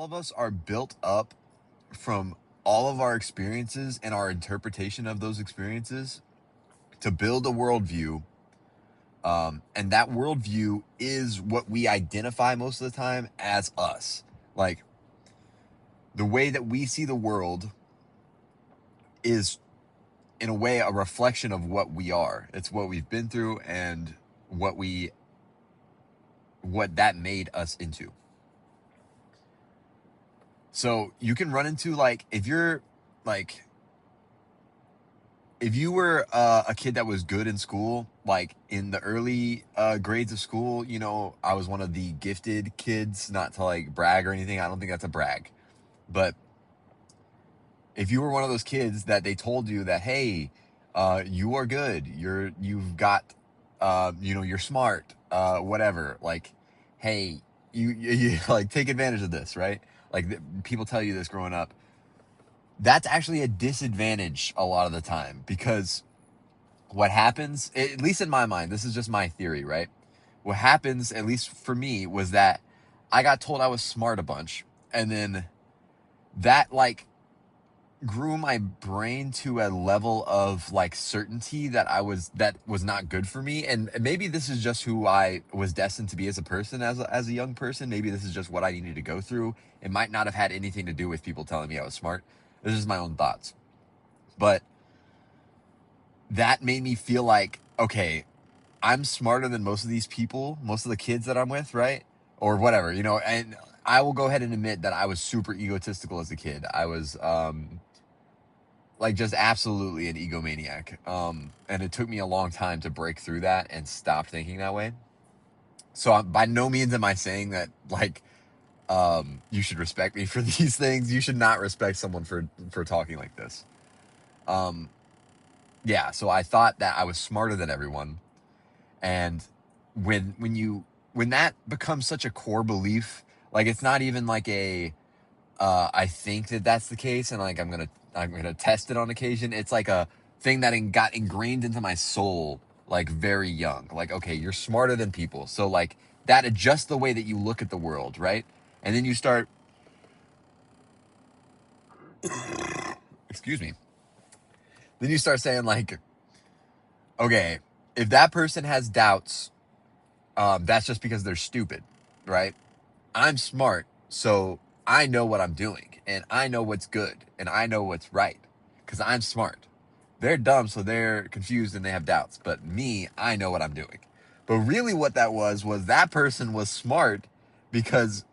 all of us are built up from all of our experiences and our interpretation of those experiences to build a worldview. And that worldview is what we identify most of the time as us. Like, the way that we see the world is, in a way, a reflection of what we are. It's what we've been through and what that made us into. So you can run into, like, if you were a kid that was good in school, like in the early grades of school, you know, I was one of the gifted kids, not to like brag or anything. I don't think that's a brag. But if you were one of those kids that they told you that, hey, you are good, you've got, you're smart, whatever, like, hey, you like take advantage of this, right? Like people tell you this growing up. That's actually a disadvantage a lot of the time, because what happens, at least in my mind, this is just my theory, right? What happens, at least for me, was that I got told I was smart a bunch, and then that like grew my brain to a level of like certainty that was not good for me. And maybe this is just who I was destined to be as a person, as a young person. Maybe this is just what I needed to go through. It might not have had anything to do with people telling me I was smart. This is my own thoughts. But that made me feel like, okay, I'm smarter than most of these people, most of the kids that I'm with, right? Or whatever, and I will go ahead and admit that I was super egotistical as a kid. I was like just absolutely an egomaniac. And it took me a long time to break through that and stop thinking that way. So by no means am I saying that like you should respect me for these things. You should not respect someone for talking like this. Yeah, so I thought that I was smarter than everyone. And when that becomes such a core belief, like it's not even like I think that that's the case, and like I'm gonna test it on occasion. It's like a thing that got ingrained into my soul, like very young. Like, okay, you're smarter than people, so like that adjusts the way that you look at the world, right? And then you start, excuse me, then you start saying like, okay, if that person has doubts, that's just because they're stupid, right? I'm smart, so I know what I'm doing, and I know what's good, and I know what's right, because I'm smart. They're dumb, so they're confused and they have doubts. But me, I know what I'm doing. But really what that was that person was smart because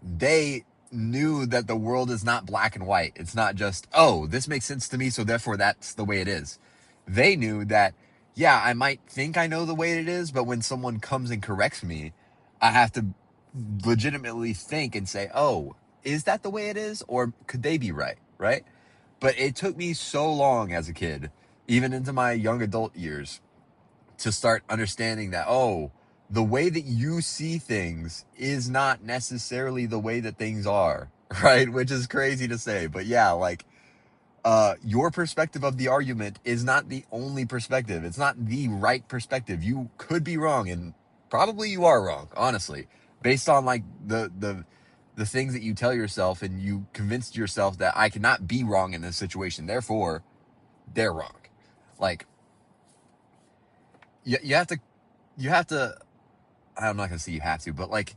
they knew that the world is not black and white. It's not just, oh, this makes sense to me, so therefore that's the way it is. They knew that, yeah, I might think I know the way it is, but when someone comes and corrects me, I have to legitimately think and say, oh, is that the way it is? Or could they be right? Right? But it took me so long as a kid, even into my young adult years, to start understanding that, oh, the way that you see things is not necessarily the way that things are, right? Which is crazy to say. But yeah, like, your perspective of the argument is not the only perspective. It's not the right perspective. You could be wrong, and probably you are wrong, honestly, based on like the things that you tell yourself, and you convinced yourself that I cannot be wrong in this situation. Therefore, they're wrong. Like, you have to. I'm not gonna say you have to, but like,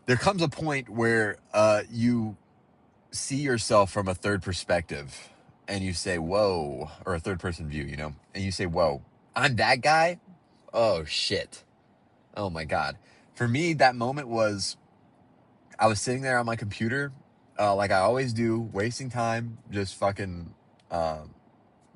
there comes a point where you see yourself from a third perspective, and you say, whoa, or a third person view, and you say, whoa, I'm that guy. Oh shit. Oh my God. For me, that moment was, I was sitting there on my computer, like I always do, wasting time, just fucking,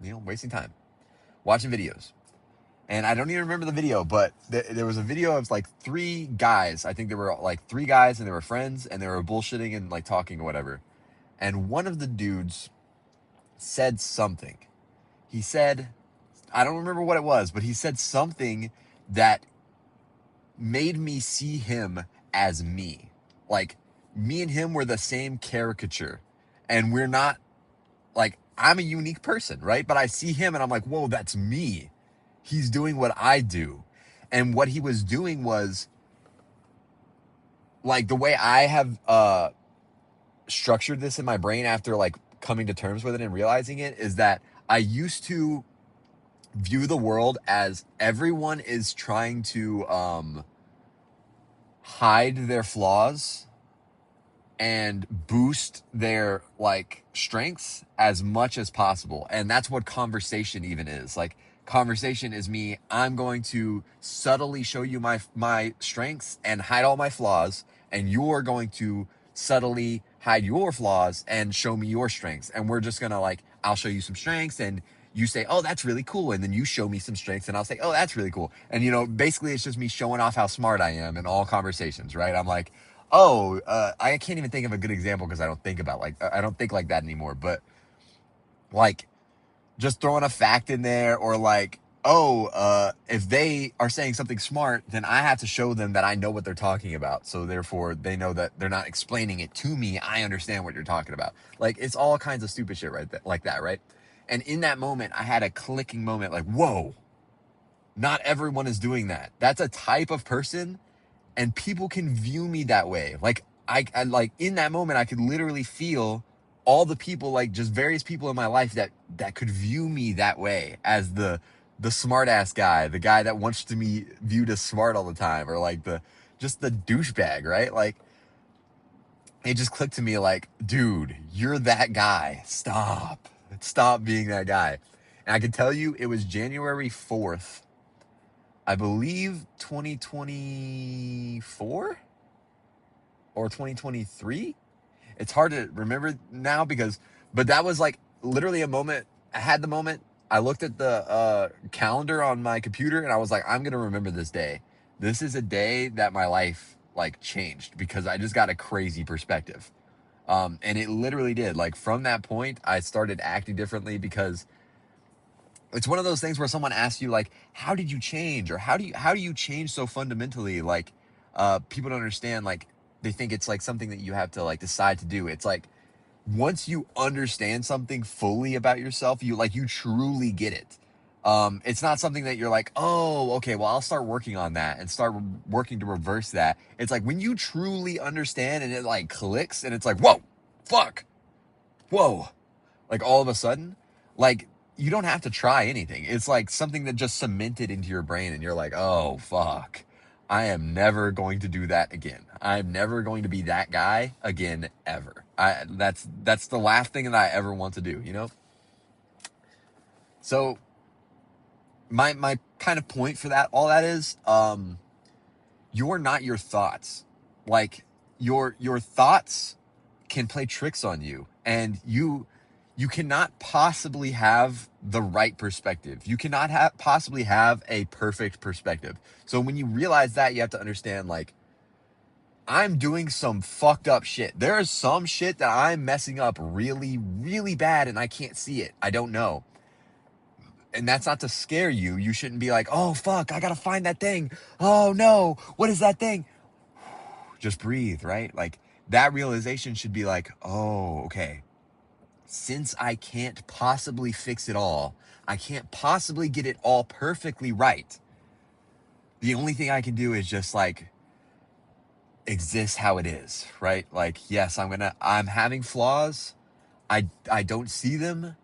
wasting time, watching videos. And I don't even remember the video, but there was a video of like three guys. I think there were like three guys, and they were friends, and they were bullshitting and like talking or whatever. And one of the dudes said something. He said, I don't remember what it was, but he said something that made me see him as me. Like, me and him were the same caricature. And we're not, like, I'm a unique person, right? But I see him and I'm like, whoa, that's me. He's doing what I do. And what he was doing was, like, the way I have structured this in my brain after like coming to terms with it and realizing it is that I used to view the world as everyone is trying to hide their flaws and boost their like strengths as much as possible. And that's what conversation even is. Like conversation is me, I'm going to subtly show you my strengths and hide all my flaws, and you're going to subtly hide your flaws and show me your strengths. And we're just going to like, I'll show you some strengths and you say, oh, that's really cool. And then you show me some strengths and I'll say, oh, that's really cool. And, you know, basically it's just me showing off how smart I am in all conversations, right? I'm like, oh, I can't even think of a good example because I don't think about like, I don't think like that anymore. But like just throwing a fact in there or like, oh, if they are saying something smart, then I have to show them that I know what they're talking about. So therefore they know that they're not explaining it to me. I understand what you're talking about. Like it's all kinds of stupid shit right like that, right? And in that moment, I had a clicking moment like, whoa, not everyone is doing that. That's a type of person and people can view me that way. Like I like in that moment, I could literally feel all the people, like just various people in my life that could view me that way as the smart ass guy, the guy that wants to be viewed as smart all the time, or like the just the douchebag, right? Like it just clicked to me like, dude, you're that guy. Stop being that guy. And I can tell you it was January 4th, I believe 2024 or 2023. It's hard to remember now but that was like literally a moment. I had the moment. I looked at the calendar on my computer and I was like, I'm going to remember this day. This is a day that my life like changed because I just got a crazy perspective. And it literally did. Like from that point, I started acting differently because it's one of those things where someone asks you like, how did you change? Or how do you change so fundamentally? Like, people don't understand, like, they think it's like something that you have to like decide to do. It's like, once you understand something fully about yourself, you truly get it. It's not something that you're like, oh, okay, well, I'll start working on that and start working to reverse that. It's like when you truly understand and it like clicks and it's like, whoa, fuck, whoa, like all of a sudden, like you don't have to try anything. It's like something that just cemented into your brain and you're like, oh fuck, I am never going to do that again. I'm never going to be that guy again ever. That's the last thing that I ever want to do, you know? So my kind of point for that, all that is, you're not your thoughts. Like your thoughts can play tricks on you, and you cannot possibly have the right perspective. You cannot possibly have a perfect perspective. So when you realize that, you have to understand like, I'm doing some fucked up shit. There is some shit that I'm messing up really, really bad and I can't see it. I don't know. And that's not to scare you. You shouldn't be like, oh fuck, I gotta find that thing. Oh no, what is that thing? Just breathe, right? Like that realization should be like, oh, okay. Since I can't possibly fix it all, I can't possibly get it all perfectly right. The only thing I can do is just like exist how it is, right? Like, yes, I'm having flaws. I don't see them,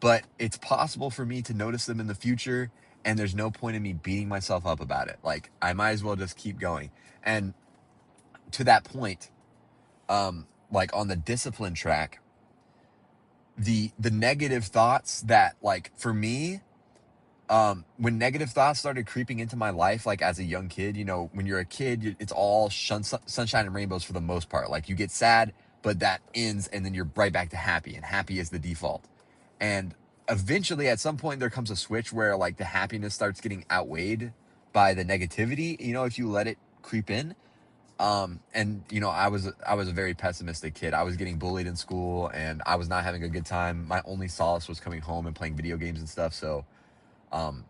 but it's possible for me to notice them in the future, and there's no point in me beating myself up about it. Like, I might as well just keep going. And to that point, like on the discipline track, the negative thoughts that like for me, when negative thoughts started creeping into my life, like as a young kid, you know, when you're a kid, it's all sunshine and rainbows for the most part. Like you get sad, but that ends and then you're right back to happy, and happy is the default. And eventually at some point there comes a switch where like the happiness starts getting outweighed by the negativity, you know, if you let it creep in. And you know, I was a very pessimistic kid. I was getting bullied in school and I was not having a good time. My only solace was coming home and playing video games and stuff. So, um,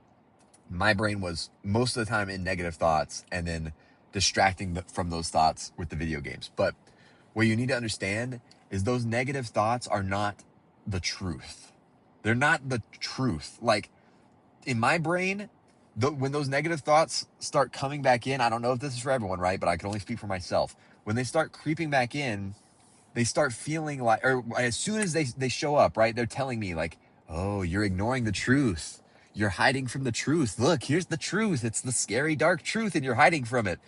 my brain was most of the time in negative thoughts and then distracting from those thoughts with the video games. But what you need to understand is those negative thoughts are not the truth. They're not the truth. Like in my brain, when those negative thoughts start coming back in, I don't know if this is for everyone, right? But I can only speak for myself. When they start creeping back in, they start feeling like, or as soon as they show up, right, they're telling me like, oh, you're ignoring the truth, you're hiding from the truth, look, here's the truth, it's the scary dark truth and you're hiding from it.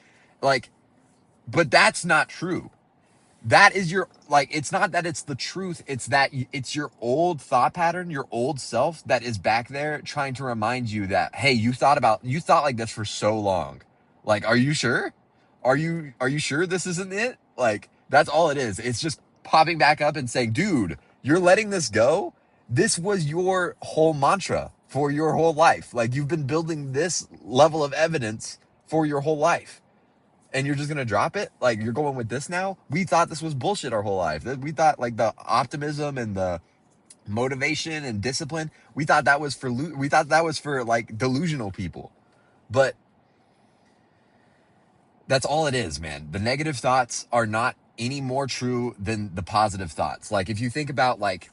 Like, but that's not true. That is your, like, it's not that it's the truth, it's that it's your old thought pattern, your old self that is back there trying to remind you that, hey, you thought like this for so long. Like, are you sure? Are you sure this isn't it? Like, that's all it is. It's just popping back up and saying, dude, you're letting this go. This was your whole mantra for your whole life. Like, you've been building this level of evidence for your whole life, and you're just gonna drop it? Like, you're going with this now? We thought this was bullshit our whole life. We thought like the optimism and the motivation and discipline, we thought that was for like delusional people. But that's all it is, man. The negative thoughts are not any more true than the positive thoughts. Like, if you think about like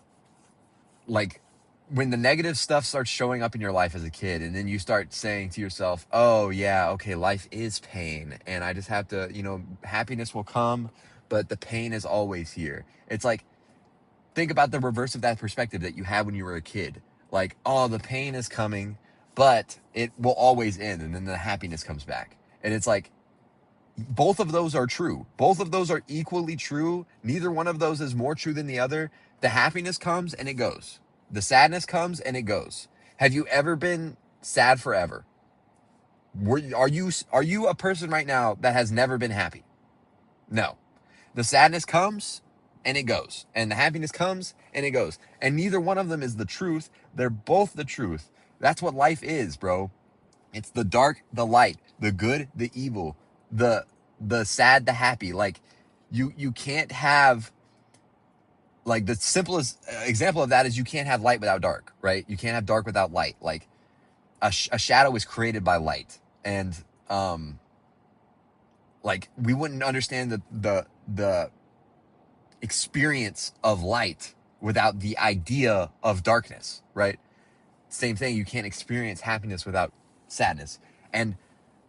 when the negative stuff starts showing up in your life as a kid, and then you start saying to yourself, oh yeah, okay, life is pain and I just have to, happiness will come, but the pain is always here. It's like, think about the reverse of that perspective that you had when you were a kid. Like, oh, the pain is coming, but it will always end, and then the happiness comes back. And it's like, both of those are true. Both of those are equally true. Neither one of those is more true than the other. The happiness comes and it goes. The sadness comes and it goes. Have you ever been sad forever? Are you a person right now that has never been happy? No. The sadness comes and it goes. And the happiness comes and it goes. And neither one of them is the truth. They're both the truth. That's what life is, bro. It's the dark, the light, the good, the evil, the sad, the happy. Like, you can't have, like, the simplest example of that is you can't have light without dark, right? You can't have dark without light. Like, a shadow is created by light. And like, we wouldn't understand the experience of light without the idea of darkness, right? Same thing, you can't experience happiness without sadness. And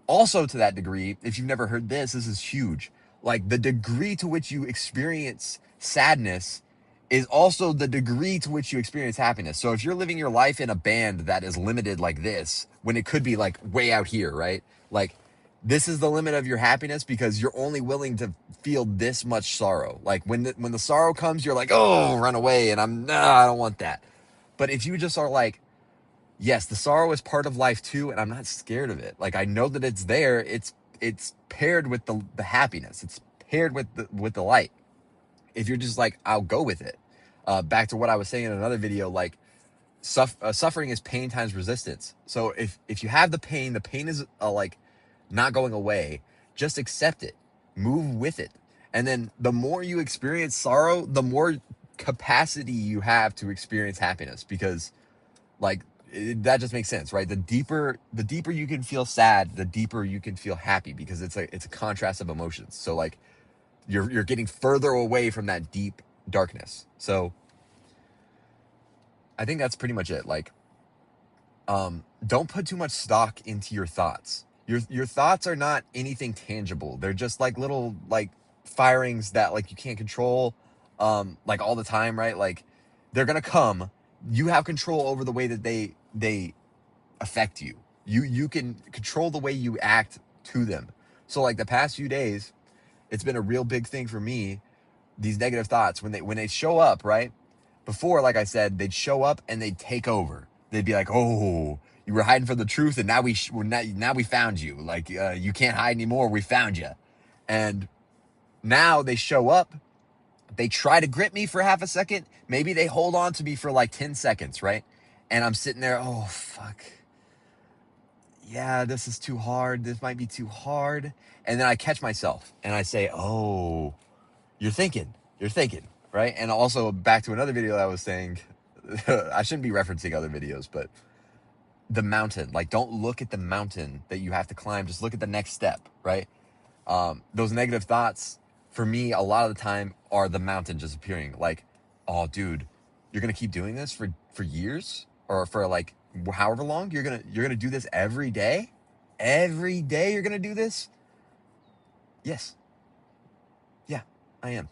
also, to that degree, if you've never heard this is huge. Like, the degree to which you experience sadness is also the degree to which you experience happiness. So if you're living your life in a band that is limited like this, when it could be like way out here, right? Like, this is the limit of your happiness because you're only willing to feel this much sorrow. Like, when the sorrow comes, you're like, oh, run away, and I don't want that. But if you just are like, yes, the sorrow is part of life too, and I'm not scared of it. Like, I know that it's there. It's paired with the happiness. It's paired with the light. If you're just like, I'll go with it. Back to what I was saying in another video, like, suffering is pain times resistance. So if you have the pain is like not going away. Just accept it. Move with it. And then the more you experience sorrow, the more capacity you have to experience happiness, because like, that just makes sense, right? The deeper you can feel sad, the deeper you can feel happy, because it's a contrast of emotions. So like, you're getting further away from that deep darkness. So I think that's pretty much it. Like, don't put too much stock into your thoughts. Your thoughts are not anything tangible. They're just like little, like, firings that, like, you can't control, like, all the time, right? Like, they're gonna come. You have control over the way that they affect you. You can control the way you act to them. So like, the past few days, it's been a real big thing for me. These negative thoughts, when they show up, right? Before, like I said, they'd show up and they'd take over. They'd be like, oh, you were hiding from the truth, and now now we found you. Like, you can't hide anymore. We found you. And now they show up. They try to grip me for half a second. Maybe they hold on to me for like 10 seconds, right? And I'm sitting there, oh, fuck. Yeah, this is too hard. This might be too hard. And then I catch myself and I say, oh, you're thinking, right? And also, back to another video that I was saying, I shouldn't be referencing other videos, but the mountain, like, don't look at the mountain that you have to climb. Just look at the next step, right? Those negative thoughts, for me, a lot of the time, are the mountain just appearing. Like, oh, dude, you're gonna keep doing this for years, or for like however long. You're gonna do this every day. Every day you're gonna do this. Yes. Yeah, I am.